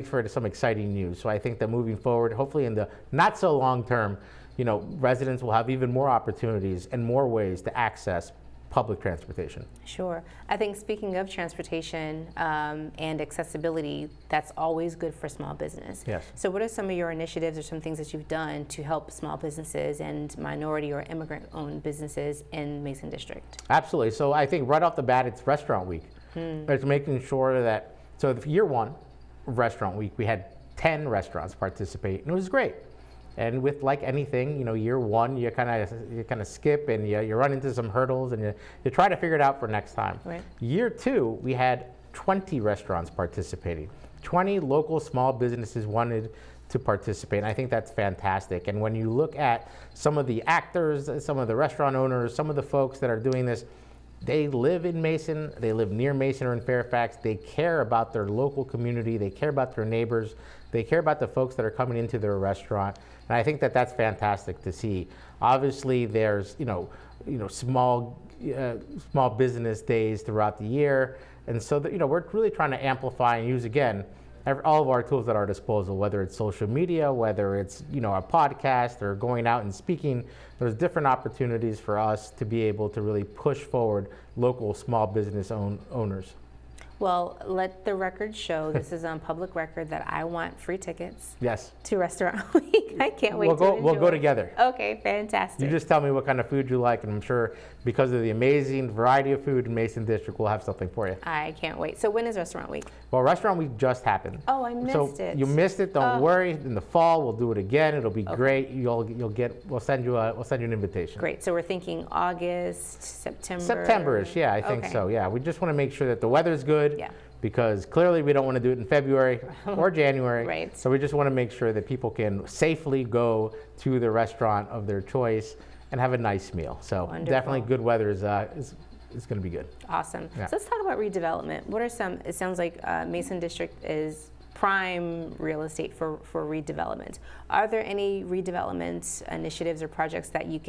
for some exciting news. So I think that moving forward, hopefully in the not so long term, residents will have even more opportunities and more ways to access public transportation. Sure. I think speaking of transportation and accessibility, that's always good for small business. Yes. So what are some of your initiatives or some things that you've done to help small businesses and minority or immigrant-owned businesses in Mason District? Absolutely. So I think right off the bat, it's Restaurant Week. It's making sure that, so year one of Restaurant Week, we had 10 restaurants participate, and it was great. And with like anything, year one, you kind of skip and you run into some hurdles and you try to figure it out for next time. Right. Year two, we had 20 restaurants participating. 20 local small businesses wanted to participate, and I think that's fantastic. And when you look at some of the actors, some of the restaurant owners, some of the folks that are doing this, they live in Mason, they live near Mason or in Fairfax, they care about their local community, they care about their neighbors, they care about the folks that are coming into their restaurant, and I think that that's fantastic to see. Obviously, there's small business days throughout the year, and so that, we're really trying to amplify and use again all of our tools at our disposal, whether it's social media, whether it's a podcast or going out and speaking. There's different opportunities for us to be able to really push forward local small business owners. Well, let the record show, this is on public record, that I want free tickets. Yes. To Restaurant Week. I can't wait We'll go together. Okay, fantastic. You just tell me what kind of food you like, and I'm sure because of the amazing variety of food in Mason District, we'll have something for you. I can't wait. So when is Restaurant Week? Well, Restaurant Week just happened. Oh, I missed it. You missed it. Don't worry. In the fall, we'll do it again. It'll be great. We'll send you an invitation. Great. So we're thinking August, September. September-ish. Yeah, I think so. Yeah, we just want to make sure that the weather's good. Yeah. Because clearly we don't want to do it in February or January. Right. So we just want to make sure that people can safely go to the restaurant of their choice and have a nice meal. So Wonderful. Definitely good weather is going to be good. Awesome. Yeah. So let's talk about redevelopment. What are some, it sounds like Mason District is prime real estate for redevelopment. Are there any redevelopment initiatives or projects that you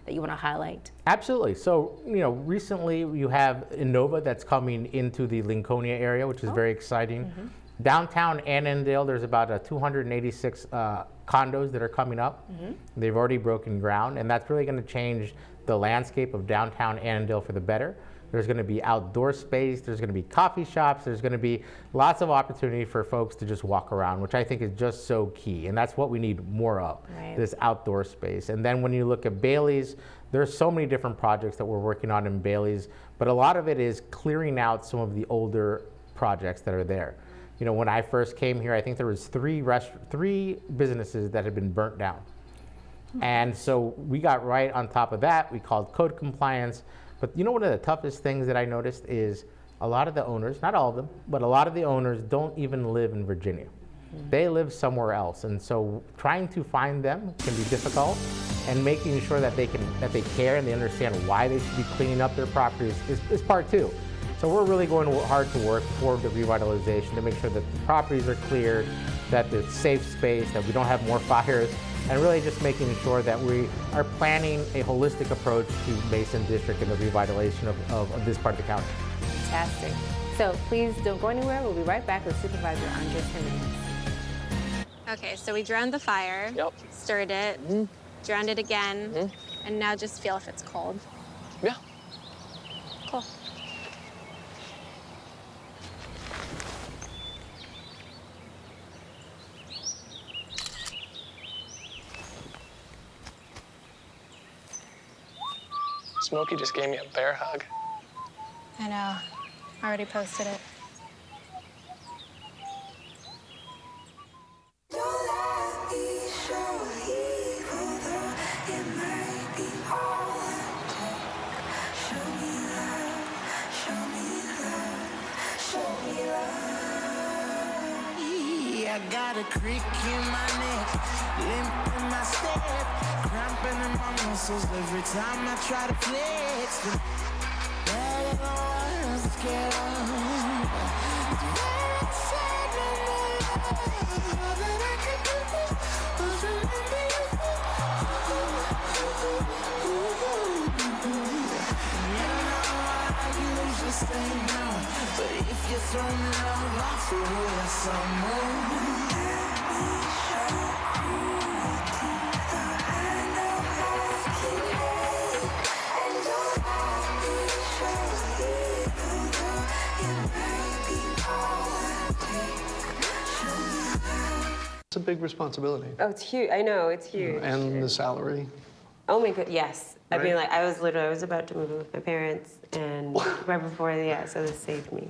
want to highlight? Absolutely. So, recently you have Innova that's coming into the Lincolnia area, which is very exciting. Mm-hmm. Downtown Annandale, there's about 286 condos that are coming up. Mm-hmm. They've already broken ground, and that's really going to change the landscape of downtown Annandale for the better. There's going to be outdoor space, there's going to be coffee shops, there's going to be lots of opportunity for folks to just walk around, which I think is just so key, and that's what we need more of, this outdoor space. And then when you look at Bailey's, there's so many different projects that we're working on in Bailey's, but a lot of it is clearing out some of the older projects that are there. When I first came here, I think there was three businesses that had been burnt down. And so we got right on top of that. We called code compliance. But one of the toughest things that I noticed is a lot of the owners, not all of them, but a lot of the owners don't even live in Virginia. They live somewhere else. And so trying to find them can be difficult, and making sure that they care and they understand why they should be cleaning up their properties is part two. So we're really going hard to work for the revitalization to make sure that the properties are cleared, that there's safe space, that we don't have more fires, and really just making sure that we are planning a holistic approach to Mason District and the revitalization of this part of the county. Fantastic. So please don't go anywhere. We'll be right back with Supervisor Andres Jimenez. Okay, so we drowned the fire, stirred it, drowned it again, and now just feel if it's cold. Yeah. Cool. Smokey just gave me a bear hug. I know. I already posted it. I got a creak in my neck, limp in my step, cramping in my muscles every time I try to flex. But if you throw me love, I'll throw you some more. It's a big responsibility. Oh, it's huge. I know, it's huge. And the salary. Oh my god, yes. Right? I mean, like, I was about to move in with my parents, and right before, so this saved me.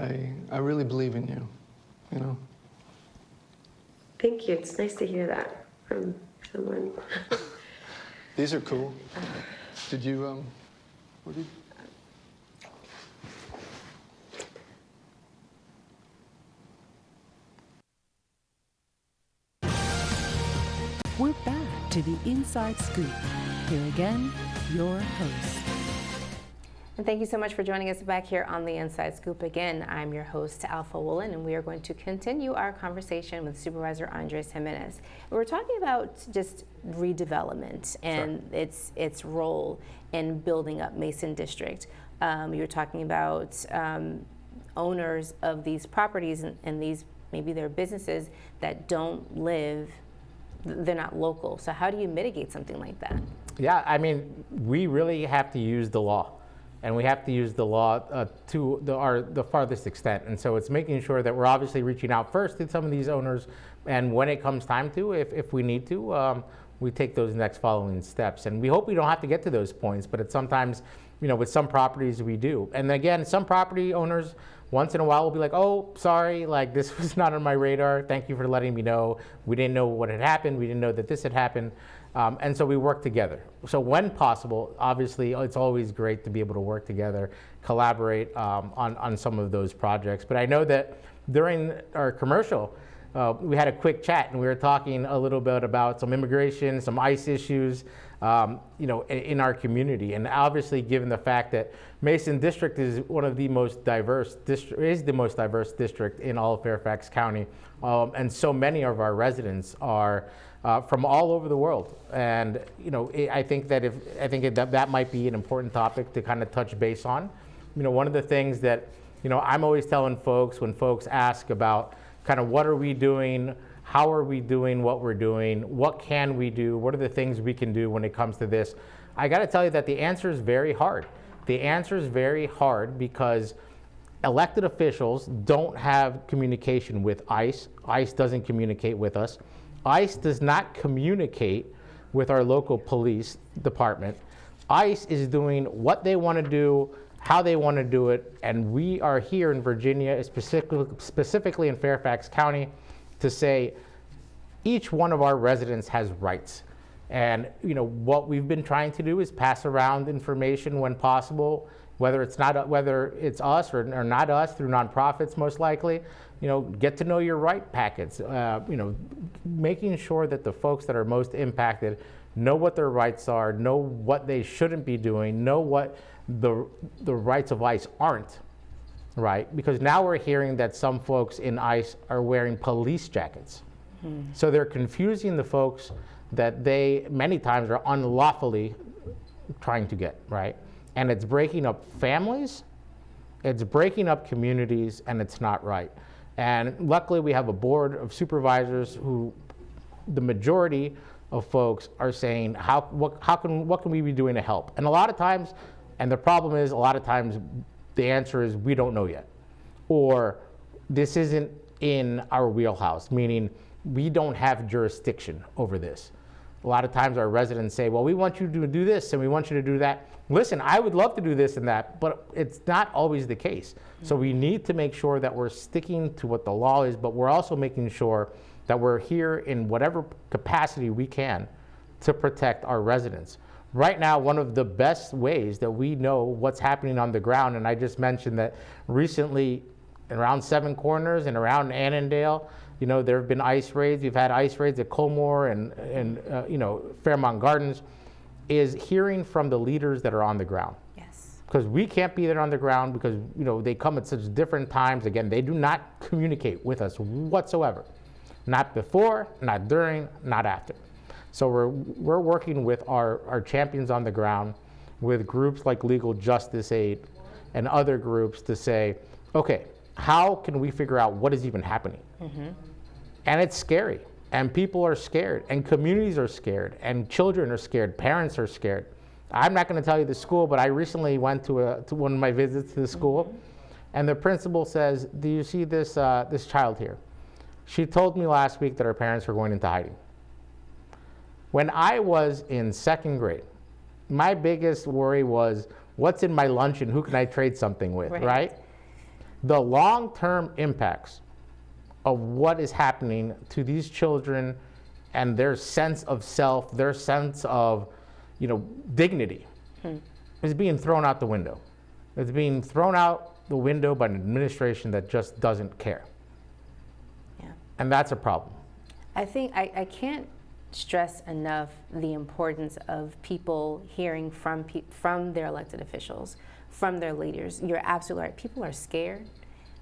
I really believe in you, Thank you. It's nice to hear that from someone. These are cool. Did you, what did We're back to the Inside Scoop. Here again, your host. And thank you so much for joining us back here on the Inside Scoop. Again, I'm your host, Alpha Woolen, and we are going to continue our conversation with Supervisor Andres Jimenez. We're talking about just redevelopment and its role in building up Mason District. You were talking about owners of these properties and these, maybe they're businesses that don't live, they're not local. So how do you mitigate something like that? Yeah, I mean, we really have to use the law. And we have to use the law to the farthest extent. And so it's making sure that we're obviously reaching out first to some of these owners. And when it comes time to, if we need to, we take those next following steps. And we hope we don't have to get to those points, but it's sometimes, with some properties we do. And again, some property owners, once in a while will be like, oh, sorry, like this was not on my radar. Thank you for letting me know. We didn't know what had happened. We didn't know that this had happened. And so we work together. So when possible, obviously, it's always great to be able to work together, collaborate on some of those projects. But I know that during our commercial, we had a quick chat and we were talking a little bit about some immigration, some ICE issues, in our community. And obviously, given the fact that Mason District is one of the most diverse district in all of Fairfax County, and so many of our residents are from all over the world. And I think that that might be an important topic to kind of touch base on. One of the things that I'm always telling folks when folks ask about kind of what are we doing, how are we doing what we're doing, what can we do, what are the things we can do when it comes to this, I got to tell you that the answer is very hard. The answer is very hard because elected officials don't have communication with ICE. ICE doesn't communicate with us. ICE does not communicate with our local police department. ICE is doing what they want to do, how they want to do it, and we are here in Virginia, specifically in Fairfax County, to say each one of our residents has rights. And what we've been trying to do is pass around information when possible, whether it's us or not us, through nonprofits most likely. Get to know your right packets. Making sure that the folks that are most impacted know what their rights are, know what they shouldn't be doing, know what the rights of ICE aren't, right? Because now we're hearing that some folks in ICE are wearing police jackets. So they're confusing the folks that they many times are unlawfully trying to get, right? And it's breaking up families, it's breaking up communities, and it's not right. And luckily we have a board of supervisors who the majority of folks are saying, what can we be doing to help? And a lot of times, and the problem is a lot of times the answer is we don't know yet. Or this isn't in our wheelhouse, meaning we don't have jurisdiction over this. A lot of times our residents say, well, we want you to do this and we want you to do that. Listen, I would love to do this and that, but it's not always the case. So we need to make sure that we're sticking to what the law is, but we're also making sure that we're here in whatever capacity we can to protect our residents. Right now, one of the best ways that we know what's happening on the ground, and I just mentioned that recently around Seven Corners and around Annandale, there have been ICE raids. We've had ICE raids at Colmore and Fairmont Gardens, is hearing from the leaders that are on the ground. Yes. Because we can't be there on the ground because they come at such different times. Again, they do not communicate with us whatsoever. Not before, not during, not after. So we're working with our champions on the ground, with groups like Legal Justice Aid and other groups to say, okay, how can we figure out what is even happening? And it's scary, and people are scared, and communities are scared, and children are scared, parents are scared. I'm not going to tell you the school, but I recently went to one of my visits to the school, and the principal says, do you see this child here? She told me last week that her parents were going into hiding. When I was in second grade, my biggest worry was, what's in my lunch and who can I trade something with, right? The long-term impacts of what is happening to these children and their sense of self, their sense of, dignity is being thrown out the window. It's being thrown out the window by an administration that just doesn't care. Yeah. And that's a problem. I think I can't stress enough the importance of people hearing from their elected officials, from their leaders. You're absolutely right. People are scared.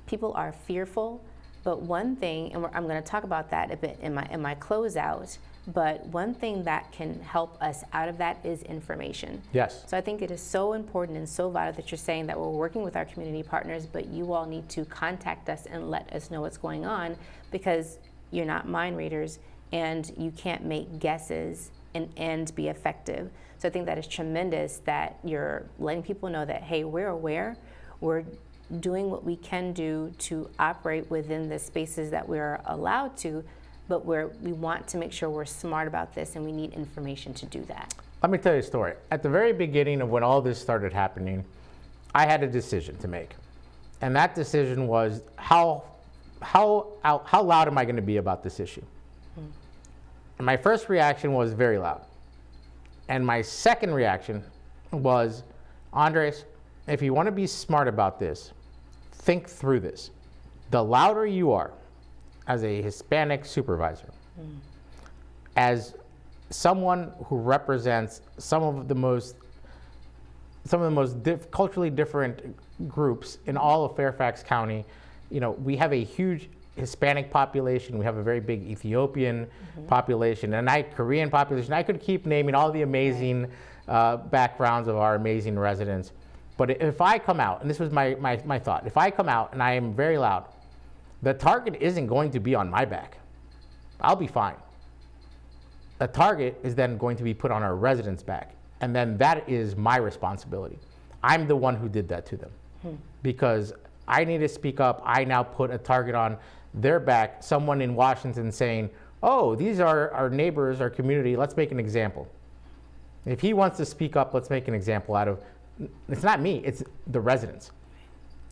People are fearful. But one thing, and I'm going to talk about that a bit in my closeout, but one thing that can help us out of that is information. Yes. So I think it is so important and so vital that you're saying that we're working with our community partners, but you all need to contact us and let us know what's going on, because you're not mind readers and you can't make guesses and be effective. So I think that is tremendous that you're letting people know that, hey, we're aware, we're doing what we can do to operate within the spaces that we're allowed to, but we want to make sure we're smart about this, and we need information to do that. Let me tell you a story. At the very beginning of when all this started happening, I had a decision to make. And that decision was, how loud am I going to be about this issue? And my first reaction was very loud. And my second reaction was, Andres, if you want to be smart about this, think through this. The louder you are as a Hispanic supervisor, as someone who represents some of the most culturally different groups in all of Fairfax County, we have a huge Hispanic population, we have a very big Ethiopian population, and Korean population. I could keep naming all the amazing backgrounds of our amazing residents. But if I come out, and this was my thought, if I come out and I am very loud, the target isn't going to be on my back. I'll be fine. The target is then going to be put on our residents' back. And then that is my responsibility. I'm the one who did that to them. Because I need to speak up. I now put a target on their back, someone in Washington saying, oh, these are our neighbors, our community, let's make an example. If he wants to speak up, let's make an example out of, it's not me, it's the residents.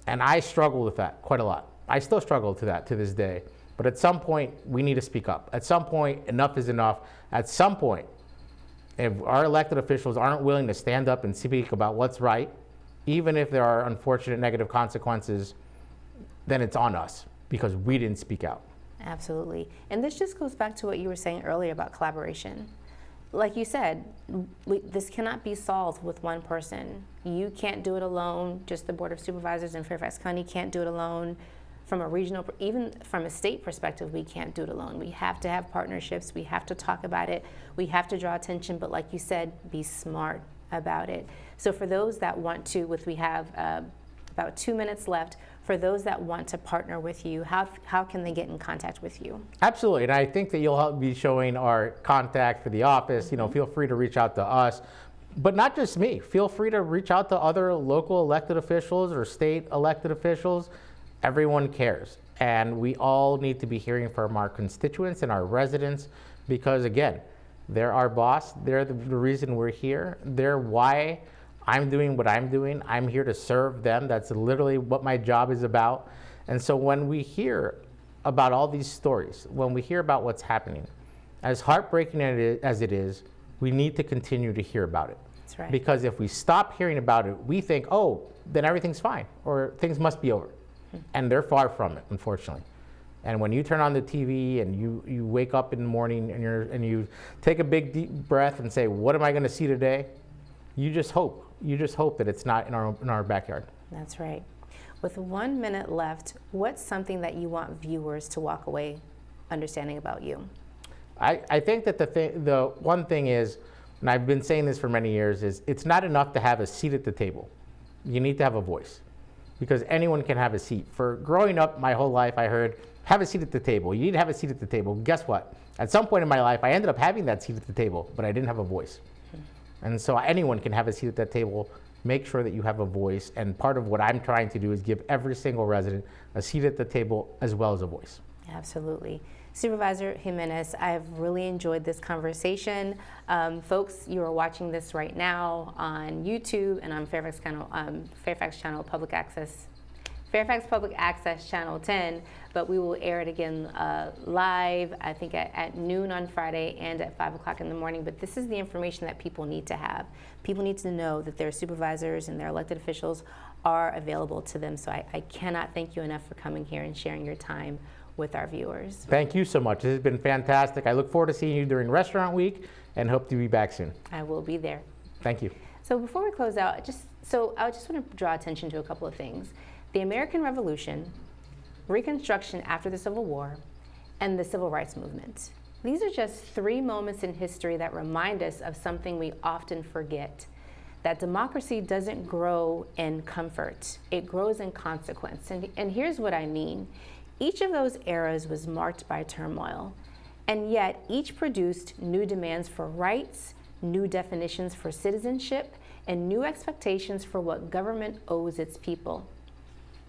And I struggle with that quite a lot. I still struggle to that to this day. But at some point, we need to speak up. At some point, enough is enough. At some point, if our elected officials aren't willing to stand up and speak about what's right, even if there are unfortunate negative consequences, then it's on us because we didn't speak out. Absolutely. And this just goes back to what you were saying earlier about collaboration. Like you said, this cannot be solved with one person. You can't do it alone. Just the Board of Supervisors in Fairfax County can't do it alone. From a regional, even from a state perspective, we can't do it alone. We have to have partnerships. We have to talk about it. We have to draw attention, but like you said, be smart about it. So for those that want to, we have about 2 minutes left, for those that want to partner with you, how can they get in contact with you? Absolutely, and I think that you'll be showing our contact for the office. Feel free to reach out to us, but not just me. Feel free to reach out to other local elected officials or state elected officials. Everyone cares, and we all need to be hearing from our constituents and our residents because, again, they're our boss. They're the reason we're here. They're why I'm doing what I'm doing. I'm here to serve them. That's literally what my job is about. And so when we hear about all these stories, when we hear about what's happening, as heartbreaking as it is, we need to continue to hear about it. That's right. Because if we stop hearing about it, we think, oh, then everything's fine, or things must be over. And they're far from it, unfortunately. And when you turn on the TV and you wake up in the morning and you take a big deep breath and say, what am I going to see today? You just hope. You just hope that it's not in our backyard. That's right. With 1 minute left, what's something that you want viewers to walk away understanding about you? I think that the one thing is, and I've been saying this for many years, is it's not enough to have a seat at the table. You need to have a voice. Because anyone can have a seat. For growing up my whole life, I heard, have a seat at the table. You need to have a seat at the table. Guess what? At some point in my life, I ended up having that seat at the table, but I didn't have a voice. And so anyone can have a seat at that table. Make sure that you have a voice. And part of what I'm trying to do is give every single resident a seat at the table as well as a voice. Absolutely. Supervisor Jimenez, I've really enjoyed this conversation. Folks, you are watching this right now on YouTube and on Fairfax Channel Public Access Fairfax Public Access Channel 10, but we will air it again live, I think at noon on Friday and at 5 o'clock in the morning. But this is the information that people need to have. People need to know that their supervisors and their elected officials are available to them. So I cannot thank you enough for coming here and sharing your time with our viewers. Thank you so much. This has been fantastic. I look forward to seeing you during Restaurant Week and hope to be back soon. I will be there. Thank you. So before we close out, I just want to draw attention to a couple of things. The American Revolution, Reconstruction after the Civil War, and the Civil Rights Movement. These are just 3 moments in history that remind us of something we often forget, that democracy doesn't grow in comfort, it grows in consequence. And here's what I mean. Each of those eras was marked by turmoil, and yet each produced new demands for rights, new definitions for citizenship, and new expectations for what government owes its people.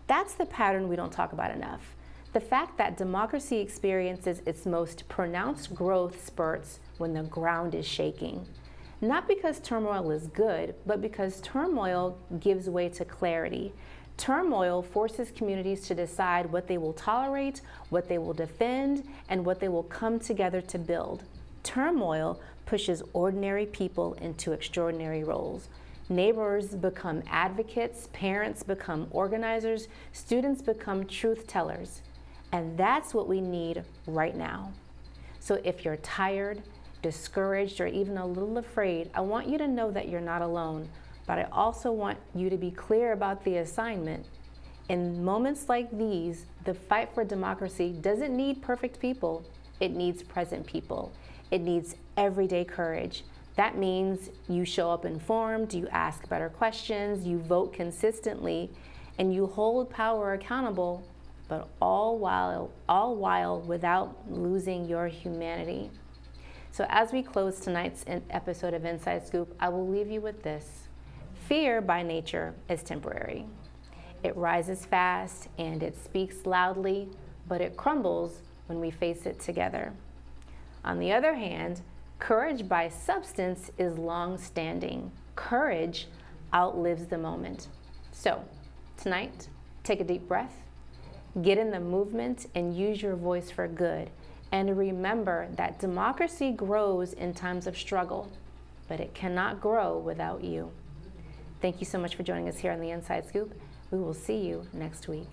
That's the pattern we don't talk about enough. The fact that democracy experiences its most pronounced growth spurts when the ground is shaking. Not because turmoil is good, but because turmoil gives way to clarity. Turmoil forces communities to decide what they will tolerate, what they will defend, and what they will come together to build. Turmoil pushes ordinary people into extraordinary roles. Neighbors become advocates, parents become organizers, students become truth tellers. And that's what we need right now. So if you're tired, discouraged, or even a little afraid, I want you to know that you're not alone, but I also want you to be clear about the assignment. In moments like these, the fight for democracy doesn't need perfect people, it needs present people. It needs everyday courage. That means you show up informed, you ask better questions, you vote consistently, and you hold power accountable, but all while without losing your humanity. So as we close tonight's episode of Inside Scoop, I will leave you with this. Fear by nature is temporary. It rises fast and it speaks loudly, but it crumbles when we face it together. On the other hand, courage by substance is long-standing. Courage outlives the moment. So, tonight, take a deep breath, get in the movement, and use your voice for good. And remember that democracy grows in times of struggle, but it cannot grow without you. Thank you so much for joining us here on the Inside Scoop. We will see you next week.